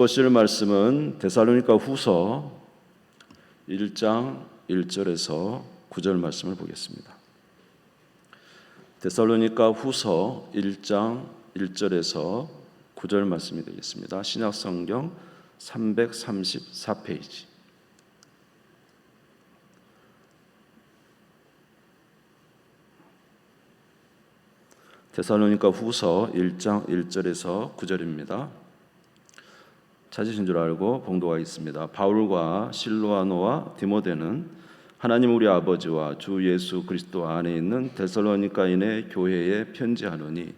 보실 말씀은 데살로니가 후서 1장 1절에서 9절 말씀을 보겠습니다. 데살로니가 후서 1장 1절에서 9절 말씀이 되겠습니다. 신약성경 334페이지. 데살로니가 후서 1장 1절에서 9절입니다. 찾으신 줄 알고 봉독하겠습니다. 바울과 실로아노와 디모데는 하나님 우리 아버지와 주 예수 그리스도 안에 있는 데살로니가인의 교회에 편지하노니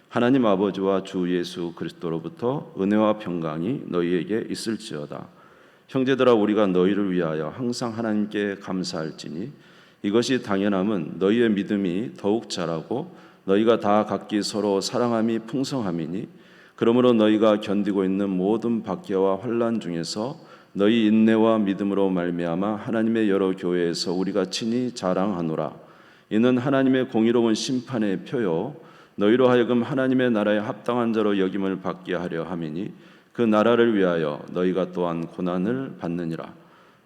하나님 아버지와 주 예수 그리스도로부터 은혜와 평강이 너희에게 있을지어다. 형제들아, 우리가 너희를 위하여 항상 하나님께 감사할지니 이것이 당연함은 너희의 믿음이 더욱 자라고 너희가 다 각기 서로 사랑함이 풍성함이니 그러므로 너희가 견디고 있는 모든 박해와 환난 중에서 너희 인내와 믿음으로 말미암아 하나님의 여러 교회에서 우리가 친히 자랑하노라. 이는 하나님의 공의로운 심판의 표요 너희로 하여금 하나님의 나라에 합당한 자로 여김을 받게 하려 함이니 그 나라를 위하여 너희가 또한 고난을 받느니라.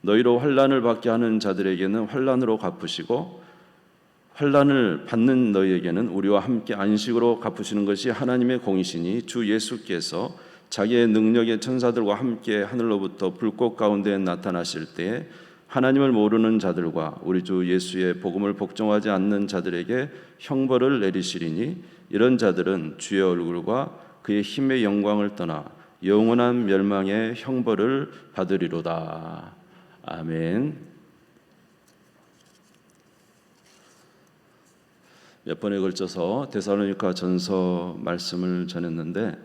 너희로 환난을 받게 하는 자들에게는 환난으로 갚으시고 환난을 받는 너희에게는 우리와 함께 안식으로 갚으시는 것이 하나님의 공이시니 주 예수께서 자기의 능력의 천사들과 함께 하늘로부터 불꽃 가운데 나타나실 때에 하나님을 모르는 자들과 우리 주 예수의 복음을 복종하지 않는 자들에게 형벌을 내리시리니 이런 자들은 주의 얼굴과 그의 힘의 영광을 떠나 영원한 멸망의 형벌을 받으리로다. 아멘. 몇 번에 걸쳐서 데살로니가 전서 말씀을 전했는데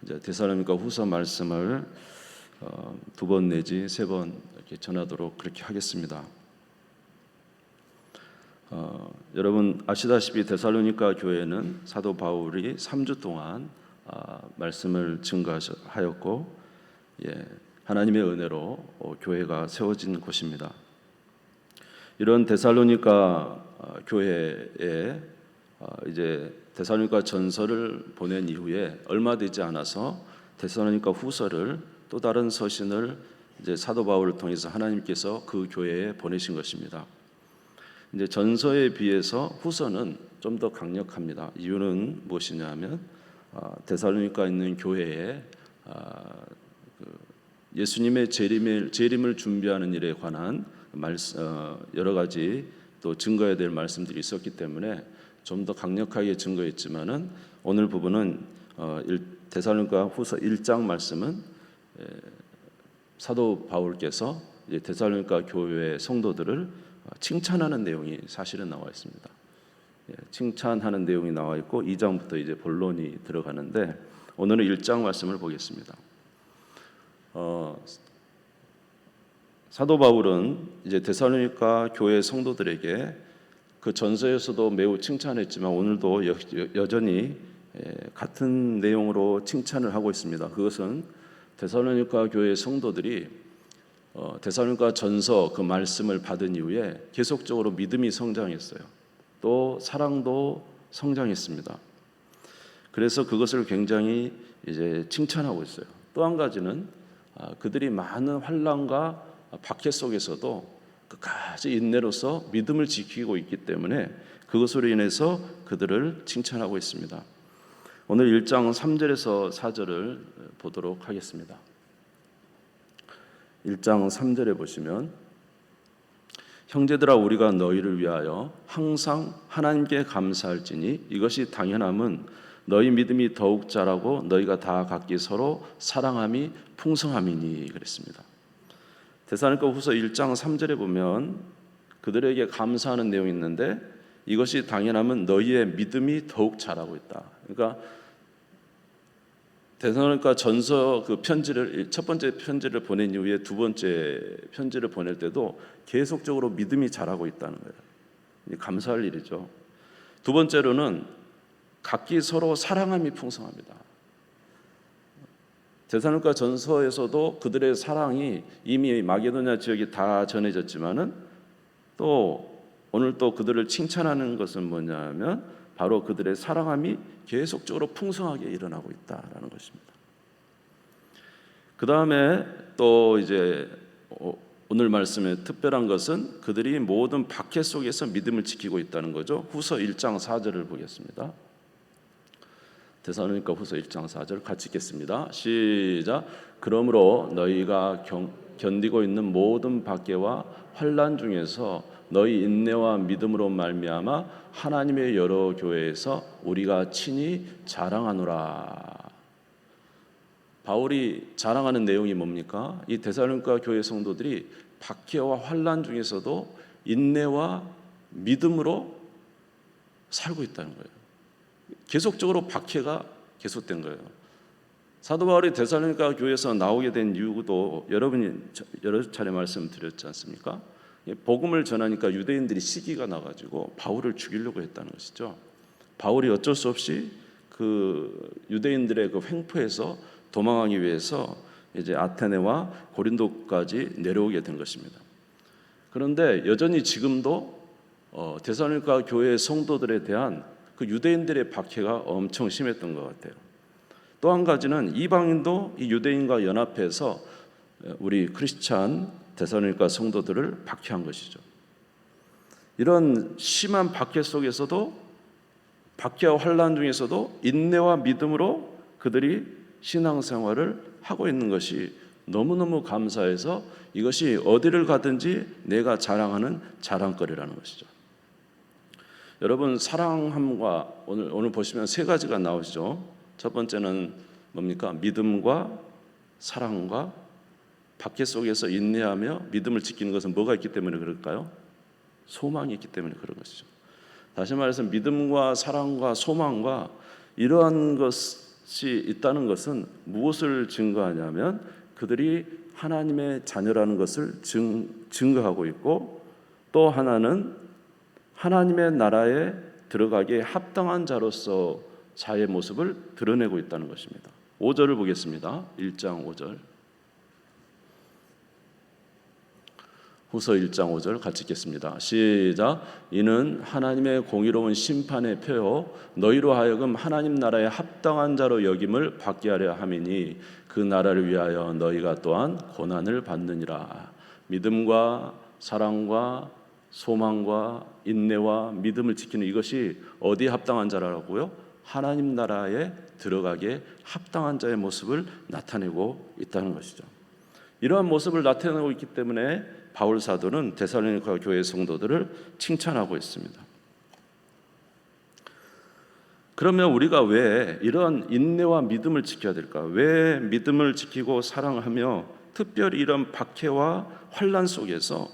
이제 데살로니가 후서 말씀을 두 번 내지 세 번 이렇게 전하도록 그렇게 하겠습니다. 여러분 아시다시피 데살로니가 교회는 사도 바울이 3주 동안 말씀을 증거하였고 하나님의 은혜로 교회가 세워진 곳입니다. 이런 데살로니가 교회에 이제 데살로니가 전서를 보낸 이후에 얼마 되지 않아서 데살로니가 후서를 또 다른 서신을 이제 사도 바울을 통해서 하나님께서 그 교회에 보내신 것입니다. 이제 전서에 비해서 후서는 좀 더 강력합니다. 이유는 무엇이냐면 데살로니가 있는 교회에 예수님의 재림을 준비하는 일에 관한 여러 가지 또 증거해야 될 말씀들이 있었기 때문에 좀 더 강력하게 증거했지만은 오늘 부분은 데살로니가 후서 1장 말씀은 사도 바울께서 데살로니가 교회 성도들을 칭찬하는 내용이 사실은 나와 있습니다. 칭찬하는 내용이 나와 있고 2장부터 이제 본론이 들어가는데 오늘은 1장 말씀을 보겠습니다. 사도 바울은 이제 데살로니가 교회 성도들에게 그 전서에서도 매우 칭찬했지만 오늘도 여전히 같은 내용으로 칭찬을 하고 있습니다. 그것은 데살로니가 교회 성도들이 데살로니가 전서 그 말씀을 받은 이후에 계속적으로 믿음이 성장했어요. 또 사랑도 성장했습니다. 그래서 그것을 굉장히 이제 칭찬하고 있어요. 또 한 가지는 그들이 많은 환난과 박해 속에서도 끝까지 인내로서 믿음을 지키고 있기 때문에 그것으로 인해서 그들을 칭찬하고 있습니다. 오늘 1장 3절에서 4절을 보도록 하겠습니다. 1장 3절에 보시면 형제들아, 우리가 너희를 위하여 항상 하나님께 감사할지니 이것이 당연함은 너희 믿음이 더욱 자라고 너희가 다 각기 서로 사랑함이 풍성함이니 그랬습니다. 데살로니가 후서 1장 3절에 보면 그들에게 감사하는 내용이 있는데 이것이 당연하면 너희의 믿음이 더욱 자라고 있다. 그러니까 데살로니가 전서 그 편지를 첫 번째 편지를 보낸 이후에 두 번째 편지를 보낼 때도 계속적으로 믿음이 자라고 있다는 거예요. 감사할 일이죠. 두 번째로는 각기 서로 사랑함이 풍성합니다. 데살로니가 전서에서도 그들의 사랑이 이미 마게도냐 지역이 다 전해졌지만은 또 오늘 또 그들을 칭찬하는 것은 뭐냐면 바로 그들의 사랑함이 계속적으로 풍성하게 일어나고 있다라는 것입니다. 그 다음에 또 이제 오늘 말씀의 특별한 것은 그들이 모든 박해 속에서 믿음을 지키고 있다는 거죠. 후서 1장 4절을 보겠습니다. 데살로니가 후서 1장 4절 같이 읽겠습니다. 시작. 그러므로 너희가 견디고 있는 모든 박해와 환난 중에서 너희 인내와 믿음으로 말미암아 하나님의 여러 교회에서 우리가 친히 자랑하노라. 바울이 자랑하는 내용이 뭡니까? 이 데살로니가 교회 성도들이 박해와 환난 중에서도 인내와 믿음으로 살고 있다는 거예요. 계속적으로 박해가 계속된 거예요. 사도 바울이 데살로니가 교회에서 나오게 된 이유도 여러분이 여러 차례 말씀드렸지 않습니까? 복음을 전하니까 유대인들이 시기가 나가지고 바울을 죽이려고 했다는 것이죠. 바울이 어쩔 수 없이 그 유대인들의 그 횡포에서 도망하기 위해서 이제 아테네와 고린도까지 내려오게 된 것입니다. 그런데 여전히 지금도 데살로니가 교회 성도들에 대한 그 유대인들의 박해가 엄청 심했던 것 같아요. 또 한 가지는 이방인도 이 유대인과 연합해서 우리 크리스찬 데살로니가 성도들을 박해한 것이죠. 이런 심한 박해 속에서도 박해와 환난 중에서도 인내와 믿음으로 그들이 신앙생활을 하고 있는 것이 너무너무 감사해서 이것이 어디를 가든지 내가 자랑하는 자랑거리라는 것이죠. 여러분, 사랑함과 오늘 보시면 세 가지가 나오시죠. 첫 번째는 뭡니까? 믿음과 사랑과 박해 속에서 인내하며 믿음을 지키는 것은 뭐가 있기 때문에 그럴까요? 소망이 있기 때문에 그런 것이죠. 다시 말해서 믿음과 사랑과 소망과 이러한 것이 있다는 것은 무엇을 증거하냐면 그들이 하나님의 자녀라는 것을 증거하고 있고, 또 하나는 하나님의 나라에 들어가기에 합당한 자로서 자의 모습을 드러내고 있다는 것입니다. 5절을 보겠습니다. 1장 5절. 후서 1장 5절 같이 읽겠습니다. 시작. 이는 하나님의 공의로운 심판의 표요 너희로 하여금 하나님 나라에 합당한 자로 여김을 받게 하려 함이니 그 나라를 위하여 너희가 또한 고난을 받느니라. 믿음과 사랑과 소망과 인내와 믿음을 지키는 이것이 어디에 합당한 자라고요? 하나님 나라에 들어가기에 합당한 자의 모습을 나타내고 있다는 것이죠. 이러한 모습을 나타내고 있기 때문에 바울 사도는 데살로니가 교회 성도들을 칭찬하고 있습니다. 그러면 우리가 왜 이런 인내와 믿음을 지켜야 될까? 왜 믿음을 지키고 사랑하며 특별히 이런 박해와 환난 속에서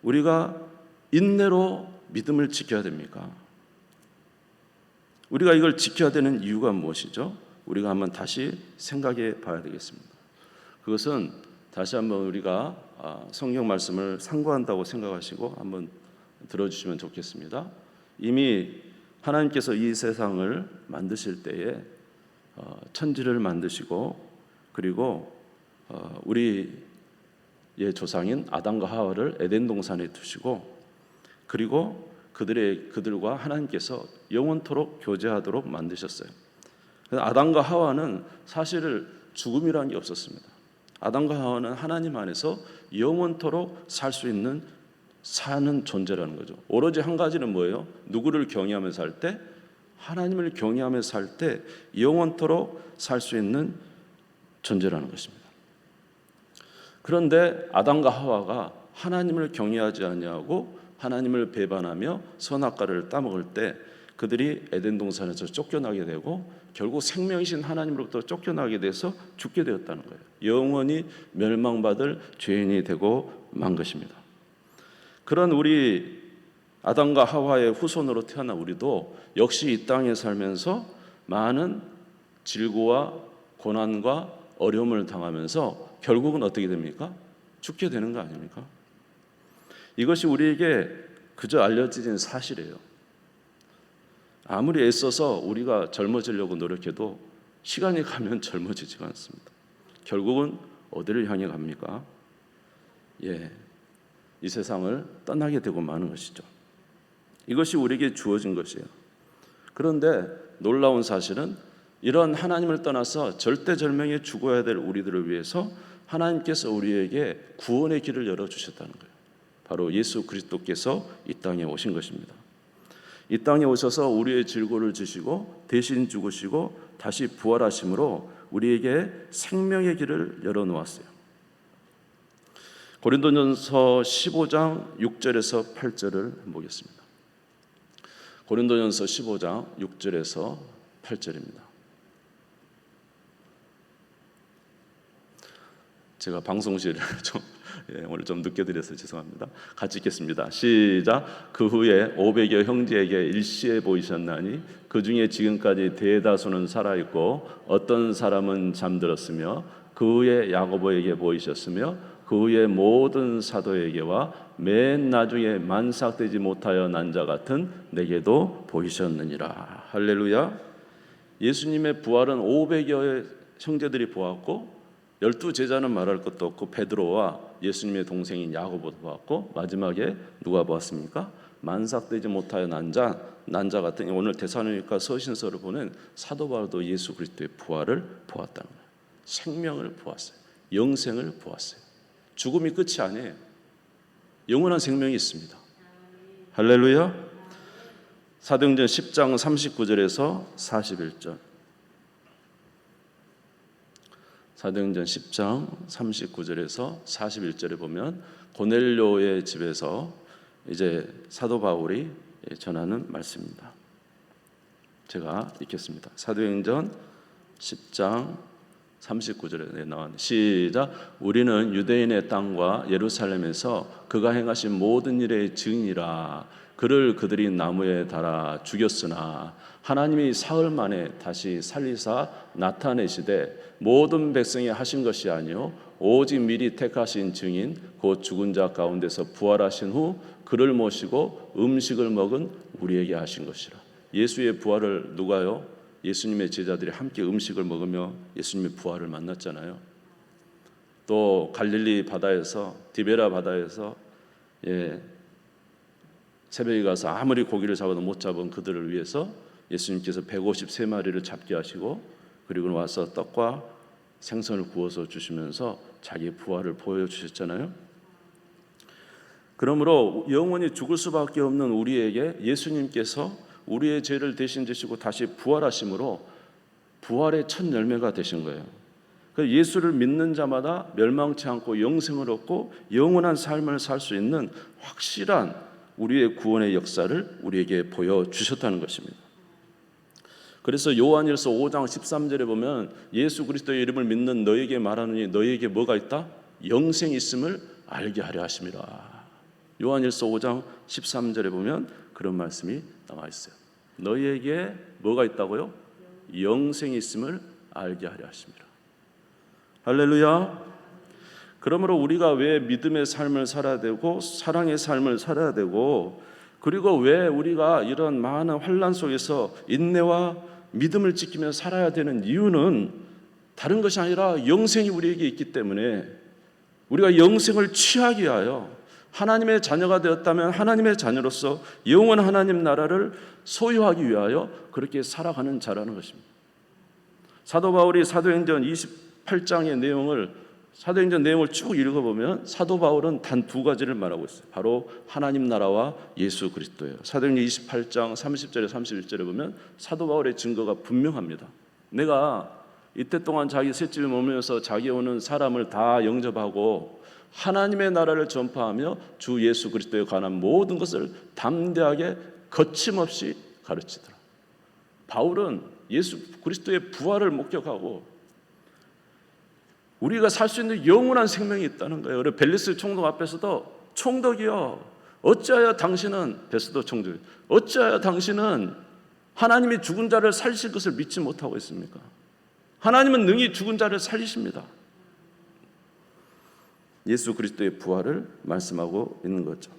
우리가 인내로 믿음을 지켜야 됩니까? 우리가 이걸 지켜야 되는 이유가 무엇이죠? 우리가 한번 다시 생각해 봐야 되겠습니다. 그것은 다시 한번 우리가 성경 말씀을 상고한다고 생각하시고 한번 들어주시면 좋겠습니다. 이미 하나님께서 이 세상을 만드실 때에 천지를 만드시고, 그리고 우리의 조상인 아담과 하와를 에덴 동산에 두시고, 그리고 그들과 하나님께서 영원토록 교제하도록 만드셨어요. 아담과 하와는 사실 죽음이라는 게 없었습니다. 아담과 하와는 하나님 안에서 영원토록 살 수 있는 사는 존재라는 거죠. 오로지 한 가지는 뭐예요? 누구를 경외하며 살 때? 하나님을 경외하며 살 때 영원토록 살 수 있는 존재라는 것입니다. 그런데 아담과 하와가 하나님을 경외하지 아니하고 하나님을 배반하며 선악과를 따먹을 때 그들이 에덴 동산에서 쫓겨나게 되고 결국 생명이신 하나님으로부터 쫓겨나게 돼서 죽게 되었다는 거예요. 영원히 멸망받을 죄인이 되고 만 것입니다. 그런 우리 아담과 하와의 후손으로 태어난 우리도 역시 이 땅에 살면서 많은 질고와 고난과 어려움을 당하면서 결국은 어떻게 됩니까? 죽게 되는 거 아닙니까? 이것이 우리에게 그저 알려진 사실이에요. 아무리 애써서 우리가 젊어지려고 노력해도 시간이 가면 젊어지지가 않습니다. 결국은 어디를 향해 갑니까? 이 세상을 떠나게 되고 마는 것이죠. 이것이 우리에게 주어진 것이에요. 그런데 놀라운 사실은 이런 하나님을 떠나서 절대절명에 죽어야 될 우리들을 위해서 하나님께서 우리에게 구원의 길을 열어주셨다는 거예요. 바로 예수 그리스도께서 이 땅에 오신 것입니다. 이 땅에 오셔서 우리의 질고를 지시고 대신 죽으시고 다시 부활하심으로 우리에게 생명의 길을 열어놓았어요. 고린도전서 15장 6절에서 8절을 보겠습니다. 고린도전서 15장 6절에서 8절입니다. 제가 방송실을 오늘 좀 늦게 드려서 죄송합니다. 같이 읽겠습니다. 시작. 그 후에 500여 형제에게 일시에 보이셨나니 그 중에 지금까지 대다수는 살아있고 어떤 사람은 잠들었으며 그 후에 야고보에게 보이셨으며 그 후에 모든 사도에게와 맨 나중에 만삭되지 못하여 난 자 같은 내게도 보이셨느니라. 할렐루야. 예수님의 부활은 500여의 형제들이 보았고 12제자는 말할 것도 없고 베드로와 예수님의 동생인 야고보도 보았고 마지막에 누가 보았습니까? 만삭되지 못하여 난 자 같은, 오늘 데살로니가 서신서를 보는 사도 바울도 예수 그리스도의 부활을 보았다는 거예요. 생명을 보았어요. 영생을 보았어요. 죽음이 끝이 아니에요. 영원한 생명이 있습니다. 할렐루야. 사도행전 10장 39절에서 41절. 사도행전 10장 39절에서 41절에 보면 고넬료의 집에서 이제 사도 바울이 전하는 말씀입니다. 제가 읽겠습니다. 사도행전 10장 39절에 나온 시작. 우리는 유대인의 땅과 예루살렘에서 그가 행하신 모든 일의 증인이라. 그를 그들이 나무에 달아 죽였으나 하나님이 사흘 만에 다시 살리사 나타내시되 모든 백성이 하신 것이 아니요 오직 미리 택하신 증인 곧 죽은 자 가운데서 부활하신 후 그를 모시고 음식을 먹은 우리에게 하신 것이라. 예수의 부활을 누가요? 예수님의 제자들이 함께 음식을 먹으며 예수님의 부활을 만났잖아요. 또 갈릴리 바다에서 디베라 바다에서 새벽에 가서 아무리 고기를 잡아도 못 잡은 그들을 위해서 예수님께서 153마리를 잡게 하시고 그리고 와서 떡과 생선을 구워서 주시면서 자기의 부활을 보여주셨잖아요. 그러므로 영원히 죽을 수밖에 없는 우리에게 예수님께서 우리의 죄를 대신 지시고 다시 부활하심으로 부활의 첫 열매가 되신 거예요. 예수를 믿는 자마다 멸망치 않고 영생을 얻고 영원한 삶을 살 수 있는 확실한 우리의 구원의 역사를 우리에게 보여주셨다는 것입니다. 그래서 요한일서 5장 13절에 보면 예수 그리스도의 이름을 믿는 너에게 말하노니 너에게 뭐가 있다? 영생이 있음을 알게 하려 하심이라. 요한일서 5장 13절에 보면 그런 말씀이 나와 있어요. 너희에게 뭐가 있다고요? 영생이 있음을 알게 하려 하심이라. 할렐루야. 그러므로 우리가 왜 믿음의 삶을 살아야 되고 사랑의 삶을 살아야 되고 그리고 왜 우리가 이런 많은 환난 속에서 인내와 믿음을 지키며 살아야 되는 이유는 다른 것이 아니라 영생이 우리에게 있기 때문에 우리가 영생을 취하기 위하여 하나님의 자녀가 되었다면 하나님의 자녀로서 영원 하나님 나라를 소유하기 위하여 그렇게 살아가는 자라는 것입니다. 사도 바울이 사도행전 28장의 사도행전 내용을 쭉 읽어보면 사도 바울은 단 두 가지를 말하고 있어요. 바로 하나님 나라와 예수 그리스도예요. 사도행전 28장 30절에 31절에 보면 사도 바울의 증거가 분명합니다. 내가 이때 동안 자기 셋집에 머물면서 자기 오는 사람을 다 영접하고 하나님의 나라를 전파하며 주 예수 그리스도에 관한 모든 것을 담대하게 거침없이 가르치더라. 바울은 예수 그리스도의 부활을 목격하고 우리가 살 수 있는 영원한 생명이 있다는 거예요. 그래서 벨리스 총독 앞에서도 총독이여 어찌하여 당신은 베스도 총독 어찌하여 당신은 하나님이 죽은 자를 살리실 것을 믿지 못하고 있습니까? 하나님은 능히 죽은 자를 살리십니다. 예수 그리스도의 부활을 말씀하고 있는 거죠.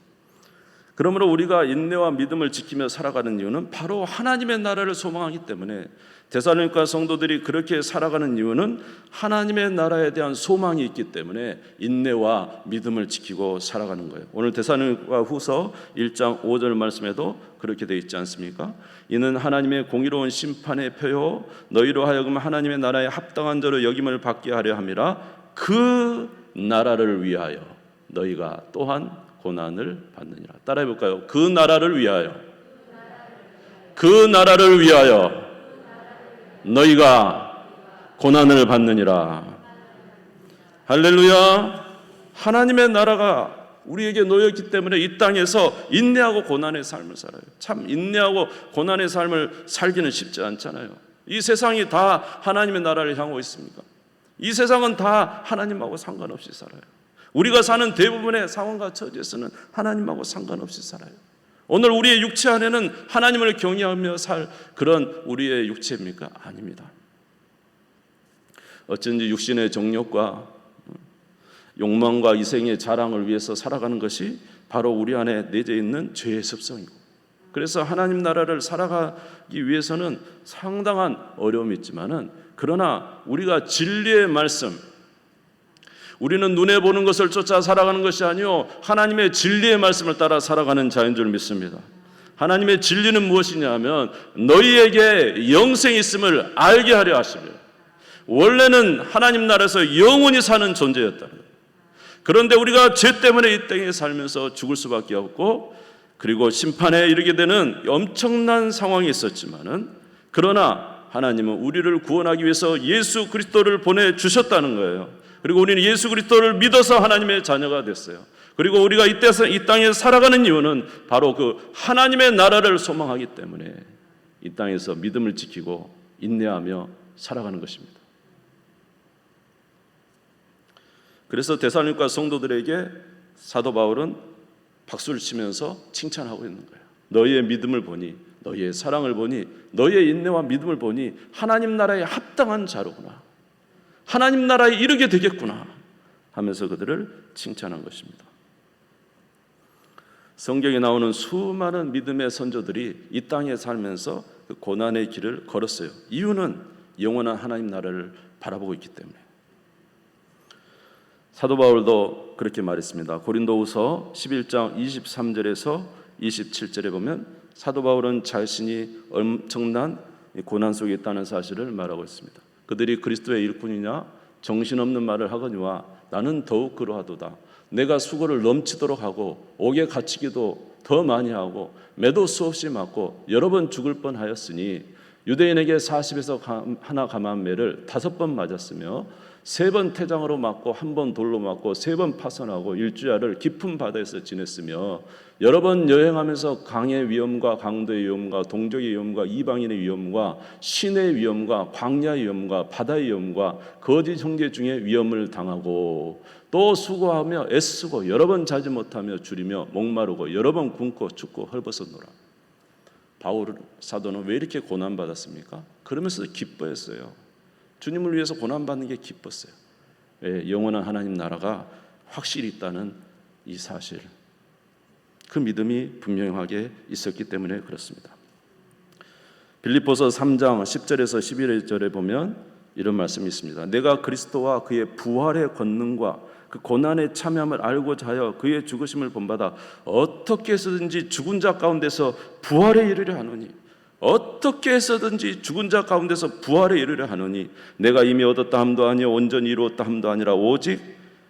그러므로 우리가 인내와 믿음을 지키며 살아가는 이유는 바로 하나님의 나라를 소망하기 때문에, 데살로니가 성도들이 그렇게 살아가는 이유는 하나님의 나라에 대한 소망이 있기 때문에 인내와 믿음을 지키고 살아가는 거예요. 오늘 데살로니가 후서 1장 5절 말씀에도 그렇게 되어 있지 않습니까? 이는 하나님의 공의로운 심판의 표요 너희로 하여금 하나님의 나라에 합당한 자로 여김을 받게 하려 함이라. 그 나라를 위하여 너희가 또한 고난을 받느니라. 따라해 볼까요? 그 나라를 위하여, 그 나라를 위하여 너희가 고난을 받느니라. 할렐루야. 하나님의 나라가 우리에게 놓였기 때문에 이 땅에서 인내하고 고난의 삶을 살아요. 참 인내하고 고난의 삶을 살기는 쉽지 않잖아요. 이 세상이 다 하나님의 나라를 향하고 있습니까? 이 세상은 다 하나님하고 상관없이 살아요. 우리가 사는 대부분의 상황과 처지에서는 하나님하고 상관없이 살아요. 오늘 우리의 육체 안에는 하나님을 경외하며 살 그런 우리의 육체입니까? 아닙니다. 어쩐지 육신의 정욕과 욕망과 이생의 자랑을 위해서 살아가는 것이 바로 우리 안에 내재 있는 죄의 습성이고, 그래서 하나님 나라를 살아가기 위해서는 상당한 어려움이 있지만은, 그러나 우리가 진리의 말씀, 우리는 눈에 보는 것을 쫓아 살아가는 것이 아니요 하나님의 진리의 말씀을 따라 살아가는 자인 줄 믿습니다. 하나님의 진리는 무엇이냐 하면 너희에게 영생이 있음을 알게 하려 하시며, 원래는 하나님 나라에서 영원히 사는 존재였다는 거예요. 그런데 우리가 죄 때문에 이 땅에 살면서 죽을 수밖에 없고, 그리고 심판에 이르게 되는 엄청난 상황이 있었지만은, 그러나 하나님은 우리를 구원하기 위해서 예수 그리스도를 보내주셨다는 거예요. 그리고 우리는 예수 그리스도를 믿어서 하나님의 자녀가 됐어요. 그리고 우리가 이 땅에 살아가는 이유는 바로 그 하나님의 나라를 소망하기 때문에 이 땅에서 믿음을 지키고 인내하며 살아가는 것입니다. 그래서 데살로니가 성도들에게 사도 바울은 박수를 치면서 칭찬하고 있는 거예요. 너희의 믿음을 보니, 너희의 사랑을 보니, 너희의 인내와 믿음을 보니 하나님 나라에 합당한 자로구나, 하나님 나라에 이르게 되겠구나 하면서 그들을 칭찬한 것입니다. 성경에 나오는 수많은 믿음의 선조들이 이 땅에 살면서 그 고난의 길을 걸었어요. 이유는 영원한 하나님 나라를 바라보고 있기 때문에. 사도 바울도 그렇게 말했습니다. 고린도후서 11장 23절에서 27절에 보면 사도 바울은 자신이 엄청난 고난 속에 있다는 사실을 말하고 있습니다. 그들이 그리스도의 일꾼이냐 정신없는 말을 하거니와 나는 더욱 그러하도다. 내가 수고를 넘치도록 하고 옥에 갇히기도 더 많이 하고 매도 수없이 맞고 여러 번 죽을 뻔하였으니 유대인에게 40에서 하나 감한 매를 5번 맞았으며 3번 태장으로 맞고 1번 돌로 맞고 3번 파선하고 일주야를 깊은 바다에서 지냈으며 여러 번 여행하면서 강의 위험과 강도의 위험과 동족의 위험과 이방인의 위험과 신의 위험과 광야의 위험과 바다의 위험과 거짓 형제 중에 위험을 당하고 또 수고하며 애쓰고 여러 번 자지 못하며 줄이며 목마르고 여러 번 굶고 춥고 헐벗었노라. 바울 사도는 왜 이렇게 고난받았습니까? 그러면서 기뻐했어요. 주님을 위해서 고난받는 게 기뻤어요. 영원한 하나님 나라가 확실히 있다는 이 사실, 그 믿음이 분명하게 있었기 때문에 그렇습니다. 빌립보서 3장 10절에서 11절에 보면 이런 말씀이 있습니다. 내가 그리스도와 그의 부활의 권능과 그 고난에 참여함을 알고자 하여 그의 죽으심을 본받아 어떻게 해서든지 죽은 자 가운데서 부활에 이르려 하노니, 어떻게 해서든지 죽은 자 가운데서 부활에 이르려 하노니 내가 이미 얻었다 함도 아니요 온전히 이루었다 함도 아니라 오직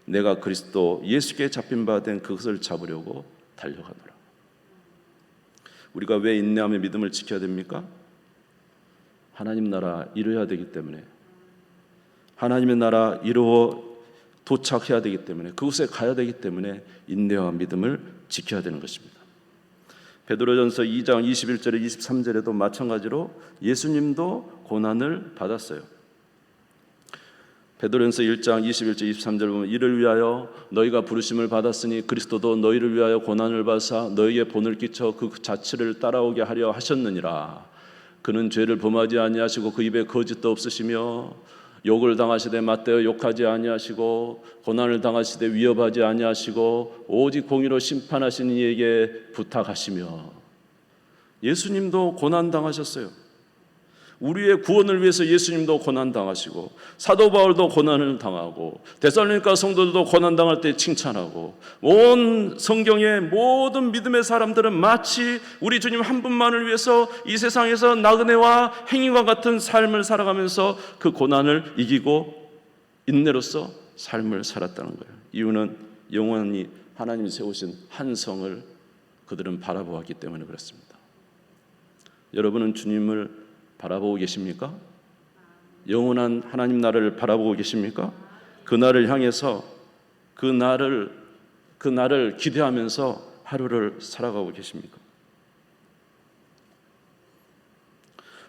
내가 그리스도 예수께 잡힌 바 된 그것을 잡으려고 달려가노라. 우리가 왜 인내하며 믿음을 지켜야 됩니까? 하나님 나라 이루어야 되기 때문에, 하나님의 나라 이루어 도착해야 되기 때문에, 그곳에 가야 되기 때문에 인내와 믿음을 지켜야 되는 것입니다. 베드로전서 2장 21절에 23절에도 마찬가지로 예수님도 고난을 받았어요. 베드로전서 1장 21절 23절 보면 이를 위하여 너희가 부르심을 받았으니 그리스도도 너희를 위하여 고난을 받으사 너희에게 본을 끼쳐 그 자취를 따라오게 하려 하셨느니라. 그는 죄를 범하지 아니하시고 그 입에 거짓도 없으시며 욕을 당하시되 맞대어 욕하지 아니하시고 고난을 당하시되 위협하지 아니하시고 오직 공의로 심판하시는 이에게 부탁하시며. 예수님도 고난 당하셨어요. 우리의 구원을 위해서 예수님도 고난 당하시고 사도 바울도 고난을 당하고 데살로니가 성도들도 고난 당할 때 칭찬하고 온 성경의 모든 믿음의 사람들은 마치 우리 주님 한 분만을 위해서 이 세상에서 나그네와 행위와 같은 삶을 살아가면서 그 고난을 이기고 인내로서 삶을 살았다는 거예요. 이유는 영원히 하나님이 세우신 한 성을 그들은 바라보았기 때문에 그렇습니다. 여러분은 주님을 바라보고 계십니까? 영원한 하나님 나라를 바라보고 계십니까? 그 날을 향해서 그 날을 기대하면서 하루를 살아가고 계십니까?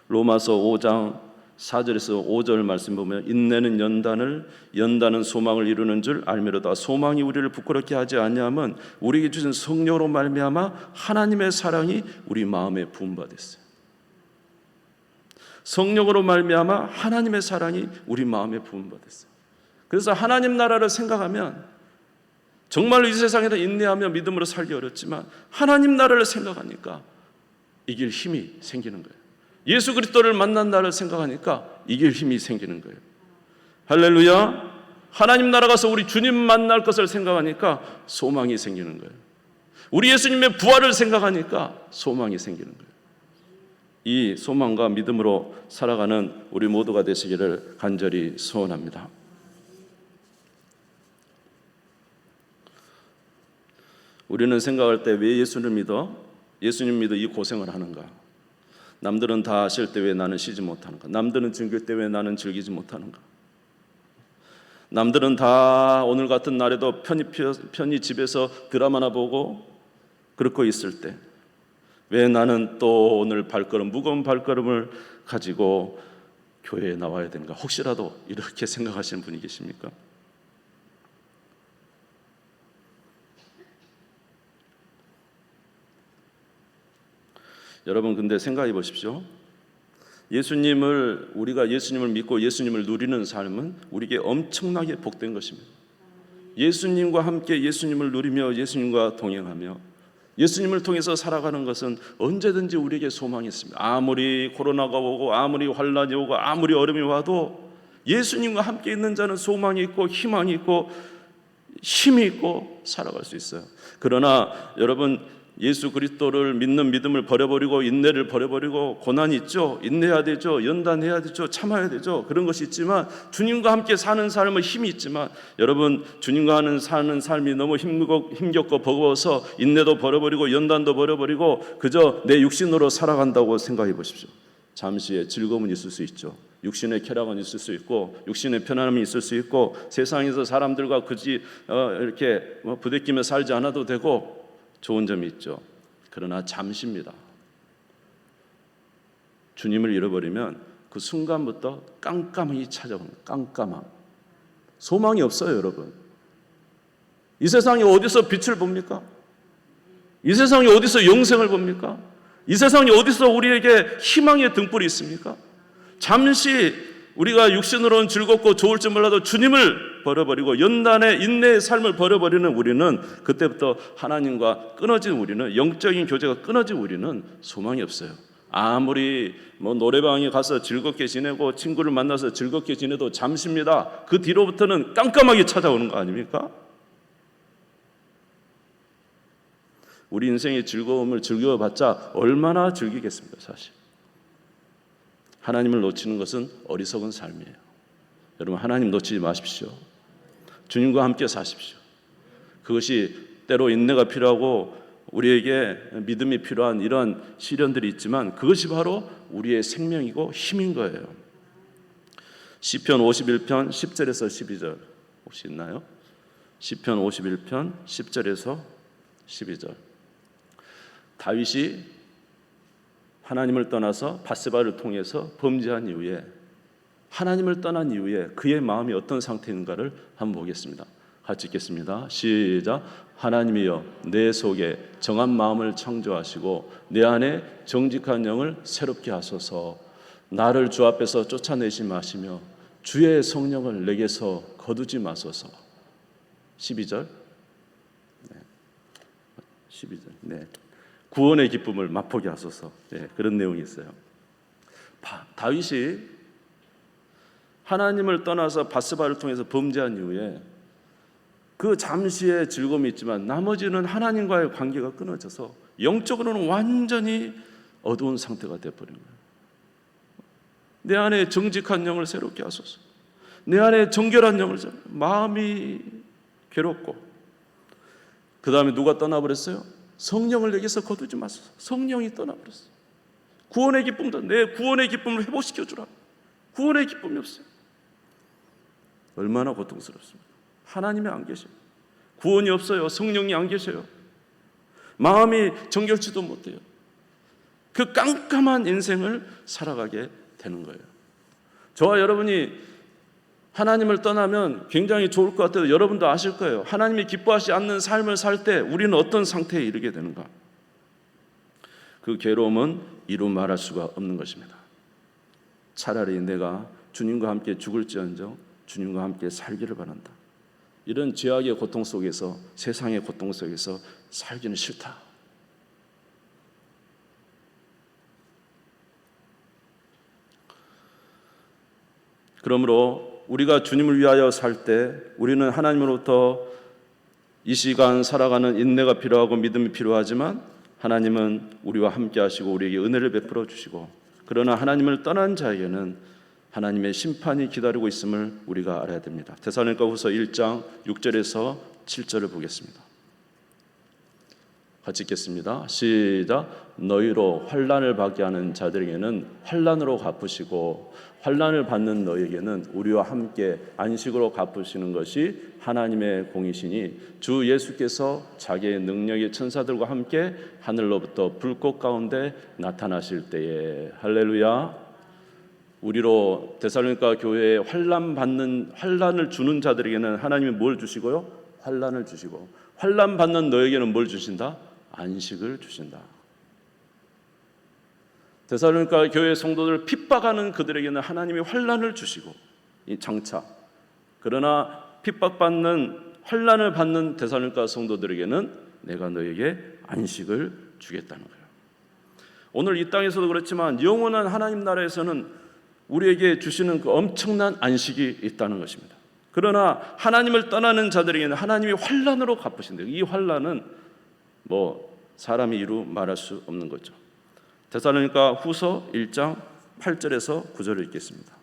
로마서 5장 4절에서 5절 말씀 보면 인내는 연단은 소망을 이루는 줄 알미로다. 소망이 우리를 부끄럽게 하지 아니하면 우리에게 주신 성령으로 말미암아 하나님의 사랑이 우리 마음에 부음받았어요. 성령으로 말미암아 하나님의 사랑이 우리 마음에 부음받았어요. 그래서 하나님 나라를 생각하면 정말로 이 세상에서 인내하며 믿음으로 살기 어렵지만 하나님 나라를 생각하니까 이길 힘이 생기는 거예요. 예수 그리스도를 만난 날을 생각하니까 이길 힘이 생기는 거예요. 할렐루야. 하나님 나라 가서 우리 주님 만날 것을 생각하니까 소망이 생기는 거예요. 우리 예수님의 부활을 생각하니까 소망이 생기는 거예요. 이 소망과 믿음으로 살아가는 우리 모두가 되시기를 간절히 소원합니다. 우리는 생각할 때 왜 예수님 믿어 이 고생을 하는가? 남들은 다 쉴 때 왜 나는 쉬지 못하는가? 남들은 즐길 때 왜 나는 즐기지 못하는가? 남들은 다 오늘 같은 날에도 편히 집에서 드라마나 보고 그러고 있을 때 왜 나는 또 오늘 무거운 발걸음을 가지고 교회에 나와야 되는가? 혹시라도 이렇게 생각하시는 분이 계십니까? 여러분 근데 생각해 보십시오. 우리가 예수님을 믿고 예수님을 누리는 삶은 우리에게 엄청나게 복된 것입니다. 예수님과 함께 예수님을 누리며 예수님과 동행하며 예수님을 통해서 살아가는 것은 언제든지 우리에게 소망이 있습니다. 아무리 코로나가 오고 아무리 환난이 오고 아무리 어려움이 와도 예수님과 함께 있는 자는 소망이 있고 희망이 있고 힘이 있고 살아갈 수 있어요. 그러나 여러분 예수 그리스도를 믿는 믿음을 버려버리고 인내를 버려버리고 고난이 있죠. 인내해야 되죠. 연단해야 되죠. 참아야 되죠. 그런 것이 있지만 주님과 함께 사는 삶은 힘이 있지만 여러분 주님과 사는 삶이 너무 힘겹고 버거워서 인내도 버려버리고 연단도 버려버리고 그저 내 육신으로 살아간다고 생각해 보십시오. 잠시의 즐거움은 있을 수 있죠. 육신의 쾌락은 있을 수 있고 육신의 편안함이 있을 수 있고 세상에서 사람들과 굳이 이렇게 부대끼며 살지 않아도 되고 좋은 점이 있죠. 그러나 잠시입니다. 주님을 잃어버리면 그 순간부터 깜깜함이 찾아옵니다. 깜깜함. 소망이 없어요, 여러분. 이 세상에 어디서 빛을 봅니까? 이 세상에 어디서 영생을 봅니까? 이 세상에 어디서 우리에게 희망의 등불이 있습니까? 잠시 우리가 육신으로는 즐겁고 좋을지 몰라도 주님을 버려버리고 연단의 인내의 삶을 버려버리는 우리는 그때부터 하나님과 끊어진 우리는 영적인 교제가 끊어진 우리는 소망이 없어요. 아무리 노래방에 가서 즐겁게 지내고 친구를 만나서 즐겁게 지내도 잠시입니다. 그 뒤로부터는 깜깜하게 찾아오는 거 아닙니까? 우리 인생의 즐거움을 즐겨봤자 얼마나 즐기겠습니까? 사실 하나님을 놓치는 것은 어리석은 삶이에요. 여러분 하나님 놓치지 마십시오. 주님과 함께 사십시오. 그것이 때로 인내가 필요하고 우리에게 믿음이 필요한 이런 시련들이 있지만 그것이 바로 우리의 생명이고 힘인 거예요. 시편 51편 10절에서 12절 혹시 있나요? 시편 51편 10절에서 12절. 다윗이 하나님을 떠나서 밧세바를 통해서 범죄한 이후에 하나님을 떠난 이후에 그의 마음이 어떤 상태인가를 한번 보겠습니다. 같이 읽겠습니다. 시작. 하나님이여 내 속에 정한 마음을 창조하시고 내 안에 정직한 영을 새롭게 하소서. 나를 주 앞에서 쫓아내지 마시며 주의 성령을 내게서 거두지 마소서. 12절. 12절. 네. 구원의 기쁨을 맛보게 하소서. 네, 그런 내용이 있어요. 다윗이 하나님을 떠나서 바스바를 통해서 범죄한 이후에 그 잠시의 즐거움이 있지만 나머지는 하나님과의 관계가 끊어져서 영적으로는 완전히 어두운 상태가 되어버린 거예요. 내 안에 정직한 영을 새롭게 하소서. 내 안에 정결한 영을 마음이 괴롭고, 그 다음에 누가 떠나버렸어요? 성령을 내게서 거두지 마소서. 성령이 떠나버렸어요. 구원의 기쁨도, 내 구원의 기쁨을 회복시켜주라. 구원의 기쁨이 없어요. 얼마나 고통스럽습니까? 하나님이 안 계셔요. 구원이 없어요. 성령이 안 계셔요. 마음이 정결치도 못해요. 그 깜깜한 인생을 살아가게 되는 거예요. 저와 여러분이 하나님을 떠나면 굉장히 좋을 것 같아요. 여러분도 아실 거예요. 하나님이 기뻐하지 않는 삶을 살 때 우리는 어떤 상태에 이르게 되는가? 그 괴로움은 이루 말할 수가 없는 것입니다. 차라리 내가 주님과 함께 죽을지언정 주님과 함께 살기를 바란다. 이런 죄악의 고통 속에서, 세상의 고통 속에서 살기는 싫다. 그러므로 우리가 주님을 위하여 살 때 우리는 하나님으로부터 이 시간 살아가는 인내가 필요하고 믿음이 필요하지만 하나님은 우리와 함께 하시고 우리에게 은혜를 베풀어 주시고, 그러나 하나님을 떠난 자에게는 하나님의 심판이 기다리고 있음을 우리가 알아야 됩니다. 데살로니가후서 1장 6절에서 7절을 보겠습니다. 같이 읽겠습니다. 시작. 너희로 환난을 받게 하는 자들에게는 환난으로 갚으시고 환난을 받는 너희에게는 우리와 함께 안식으로 갚으시는 것이 하나님의 공이시니 주 예수께서 자기의 능력의 천사들과 함께 하늘로부터 불꽃 가운데 나타나실 때에. 할렐루야. 우리로 데살로니가 교회에 환난을 주는 자들에게는 하나님이 뭘 주시고요? 환난을 주시고, 환난 받는 너에게는 뭘 주신다? 안식을 주신다. 데살로니가 교회 성도들을 핍박하는 그들에게는 하나님이 환난을 주시고, 이 장차, 그러나 핍박받는 환난을 받는 데살로니가 성도들에게는 내가 너에게 안식을 주겠다는 거예요. 오늘 이 땅에서도 그렇지만 영원한 하나님 나라에서는 우리에게 주시는 그 엄청난 안식이 있다는 것입니다. 그러나 하나님을 떠나는 자들에게는 하나님이 환난으로 갚으신대요. 이 환난은 사람이 이루 말할 수 없는 거죠. 데살로니가 후서 1장 8절에서 9절을 읽겠습니다.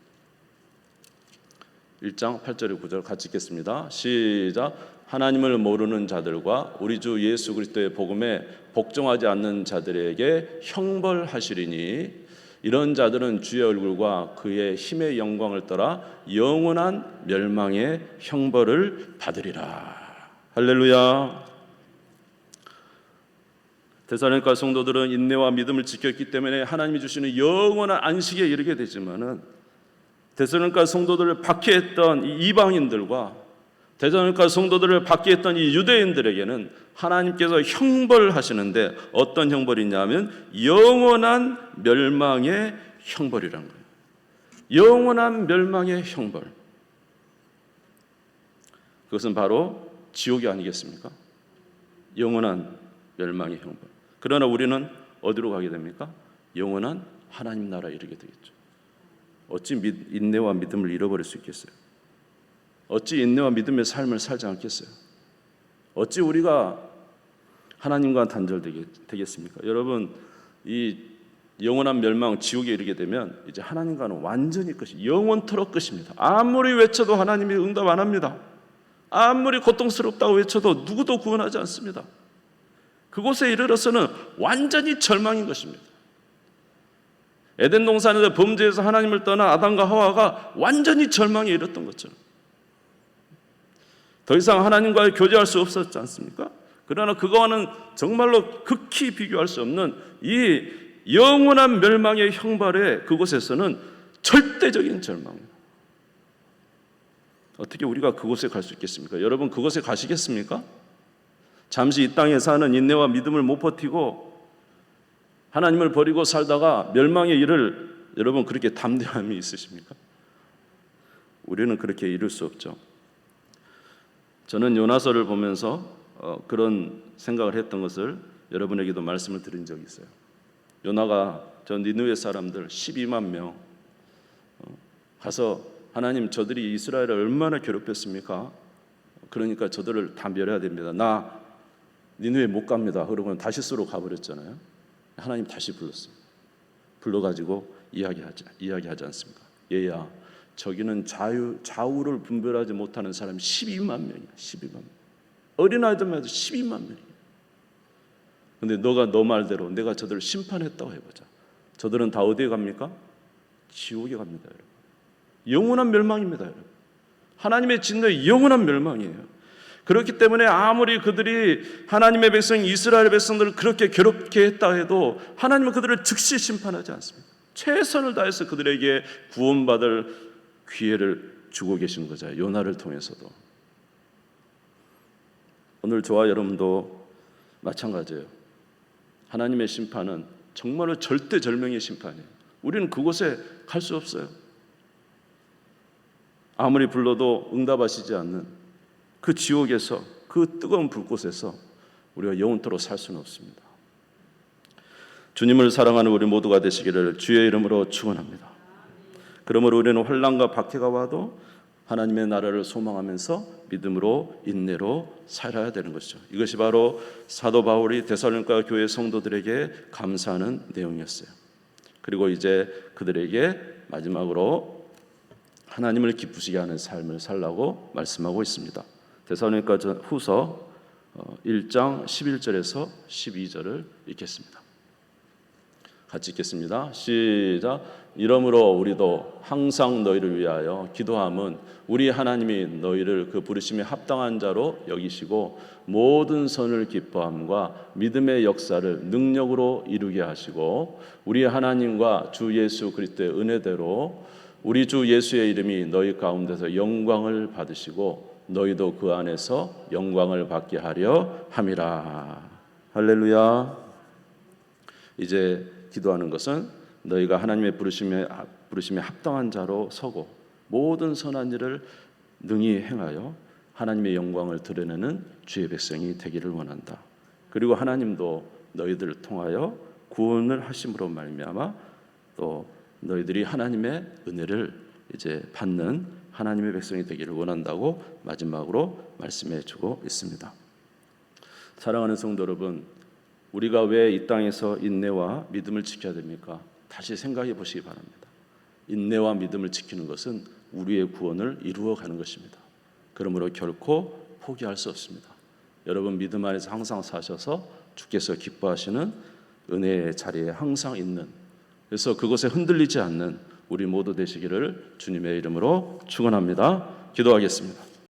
1장 8절에 9절 같이 읽겠습니다. 시작. 하나님을 모르는 자들과 우리 주 예수 그리스도의 복음에 복종하지 않는 자들에게 형벌하시리니 이런 자들은 주의 얼굴과 그의 힘의 영광을 떠나 영원한 멸망의 형벌을 받으리라. 할렐루야. 데살로니가 성도들은 인내와 믿음을 지켰기 때문에 하나님이 주시는 영원한 안식에 이르게 되지만은 데살로니가 성도들을 박해했던 이 이방인들과 데살로니가 성도들을 박해했던 이 유대인들에게는 하나님께서 형벌하시는데 어떤 형벌이냐면 영원한 멸망의 형벌이라는 거예요. 영원한 멸망의 형벌. 그것은 바로 지옥이 아니겠습니까? 영원한 멸망의 형벌. 그러나 우리는 어디로 가게 됩니까? 영원한 하나님 나라에 이르게 되겠죠. 어찌 인내와 믿음을 잃어버릴 수 있겠어요? 어찌 인내와 믿음의 삶을 살지 않겠어요? 어찌 우리가 하나님과 단절되겠습니까? 여러분, 이 영원한 멸망 지옥에 이르게 되면 이제 하나님과는 완전히 끝이, 영원토록 끝입니다. 아무리 외쳐도 하나님이 응답 안 합니다. 아무리 고통스럽다고 외쳐도 누구도 구원하지 않습니다. 그곳에 이르러서는 완전히 절망인 것입니다. 에덴 동산에서 범죄해서 하나님을 떠나 아담과 하와가 완전히 절망에 이르렀던 것처럼 더 이상 하나님과 교제할 수 없었지 않습니까? 그러나 그거와는 정말로 극히 비교할 수 없는 이 영원한 멸망의 형벌에 그곳에서는 절대적인 절망입니다. 어떻게 우리가 그곳에 갈 수 있겠습니까? 여러분, 그곳에 가시겠습니까? 잠시 이 땅에 사는 인내와 믿음을 못 버티고 하나님을 버리고 살다가 멸망의 일을 여러분 그렇게 담대함이 있으십니까? 우리는 그렇게 이룰 수 없죠. 저는 요나서를 보면서 그런 생각을 했던 것을 여러분에게도 말씀을 드린 적이 있어요. 요나가 저 니느웨 사람들 12만 명 가서 하나님 저들이 이스라엘을 얼마나 괴롭혔습니까? 그러니까 저들을 다 멸해야 됩니다. 나 니느웨 못 갑니다. 그러고 다시스로 가버렸잖아요. 하나님 다시 불렀어요. 불러가지고 이야기하지 않습니까? 얘야, 저기는 좌우를 분별하지 못하는 사람이 12만 명이야. 12만 명. 어린아이들만 해도 12만 명이야. 근데 너가 너 말대로 내가 저들을 심판했다고 해보자. 저들은 다 어디에 갑니까? 지옥에 갑니다, 여러분. 영원한 멸망입니다, 여러분. 하나님의 진노의 영원한 멸망이에요. 그렇기 때문에 아무리 그들이 하나님의 백성 이스라엘 백성들을 그렇게 괴롭게 했다 해도 하나님은 그들을 즉시 심판하지 않습니다. 최선을 다해서 그들에게 구원받을 기회를 주고 계신 거죠. 요나를 통해서도. 오늘 저와 여러분도 마찬가지예요. 하나님의 심판은 정말로 절대절명의 심판이에요. 우리는 그곳에 갈 수 없어요. 아무리 불러도 응답하시지 않는 그 지옥에서, 그 뜨거운 불꽃에서 우리가 영원토록 살 수는 없습니다. 주님을 사랑하는 우리 모두가 되시기를 주의 이름으로 축원합니다. 그러므로 우리는 환난과 박해가 와도 하나님의 나라를 소망하면서 믿음으로 인내로 살아야 되는 것이죠. 이것이 바로 사도 바울이 데살로니가 교회 성도들에게 감사하는 내용이었어요. 그리고 이제 그들에게 마지막으로 하나님을 기쁘시게 하는 삶을 살라고 말씀하고 있습니다. 데살로니가 후서 1장 11절에서 12절을 읽겠습니다. 같이 읽겠습니다. 시작. 이러므로 우리도 항상 너희를 위하여 기도함은 우리 하나님이 너희를 그 부르심에 합당한 자로 여기시고 모든 선을 기뻐함과 믿음의 역사를 능력으로 이루게 하시고 우리 하나님과 주 예수 그리스도의 은혜대로 우리 주 예수의 이름이 너희 가운데서 영광을 받으시고 너희도 그 안에서 영광을 받게 하려 함이라. 할렐루야. 이제 기도하는 것은 너희가 하나님의 부르심에 합당한 자로 서고 모든 선한 일을 능히 행하여 하나님의 영광을 드러내는 주의 백성이 되기를 원한다. 그리고 하나님도 너희들을 통하여 구원을 하심으로 말미암아 또 너희들이 하나님의 은혜를 이제 받는 하나님의 백성이 되기를 원한다고 마지막으로 말씀해 주고 있습니다. 사랑하는 성도 여러분, 우리가 왜 이 땅에서 인내와 믿음을 지켜야 됩니까? 다시 생각해 보시기 바랍니다. 인내와 믿음을 지키는 것은 우리의 구원을 이루어가는 것입니다. 그러므로 결코 포기할 수 없습니다. 여러분 믿음 안에서 항상 사셔서 주께서 기뻐하시는 은혜의 자리에 항상 있는, 그래서 그것에 흔들리지 않는 우리 모두 되시기를 주님의 이름으로 축원합니다. 기도하겠습니다.